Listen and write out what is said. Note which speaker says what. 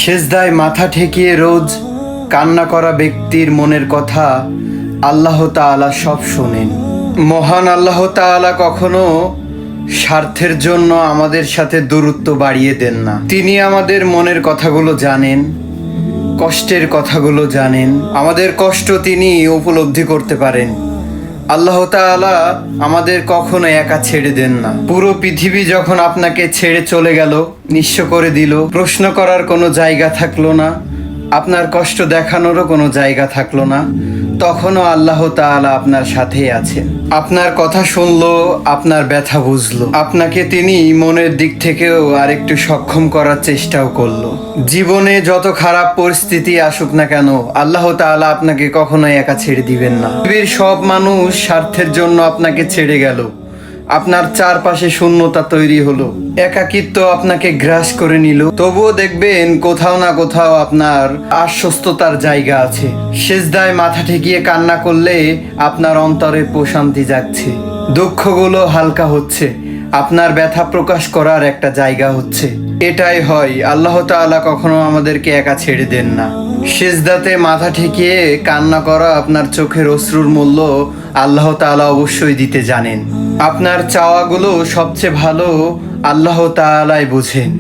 Speaker 1: সেজদায় মাথা ঠেকিয়ে রোজ কান্না করা ব্যক্তির মনের কথা আল্লাহ তাআলা সব শোনেন। মহান আল্লাহ তাআলা কখনো স্বার্থের জন্য আমাদের সাথে দূরত্ব বাড়িয়ে দেন না। তিনি আমাদের মনের কথাগুলো জানেন, কষ্টের কথাগুলো জানেন, আমাদের কষ্ট তিনি উপলব্ধি করতে পারেন। আল্লাহ তাআলা আমাদের কখনো একা ছেড়ে দেন না। পুরো পৃথিবী যখন আপনাকে ছেড়ে চলে গেল, নিঃস্ব করে দিল, প্রশ্ন করার কোনো জায়গা থাকলো না, আপনার কষ্ট দেখানোরও কোনো জায়গা থাকলো না, তখনও আল্লাহ তাআলা আপনার সাথেই আছেন। আপনার কথা শুনলো, আপনার ব্যথা বুঝলো, আপনাকে তিনি মনের দিক থেকেও আরেকটু সক্ষম করার চেষ্টাও করলো। জীবনে যত খারাপ পরিস্থিতি আসুক না কেন, আল্লাহ তাআলা আপনাকে কখনোই একা ছেড়ে দিবেন না। পৃথিবীর সব মানুষ স্বার্থের জন্য আপনাকে ছেড়ে গেল, আপনার চারপাশে শূন্যতা তৈরি হলো, একাকিত্ব আপনাকে গ্রাস করে নিল, তবুও দেখবেন কোথাও না কোথাও আপনার আশ্বস্ততার জায়গা আছে। সেজদায় মাথা ঠেকিয়ে কান্না করলে আপনার অন্তরে প্রশান্তি জাগছে, দুঃখগুলো হালকা হচ্ছে, আপনার ব্যথা প্রকাশ করার একটা জায়গা হচ্ছে। এটাই হয়, আল্লাহ তাআলা কখনো আমাদেরকে একা ছেড়ে দেন না। সেজদাতে মাথা ঠেকিয়ে কান্না করা আপনার চোখের অশ্রুর মূল্য আল্লাহ তাআলা অবশ্যই দিতে জানেন। আপনার চাওয়াগুলো সবচেয়ে ভালো আল্লাহ তাআলাই বুঝেন।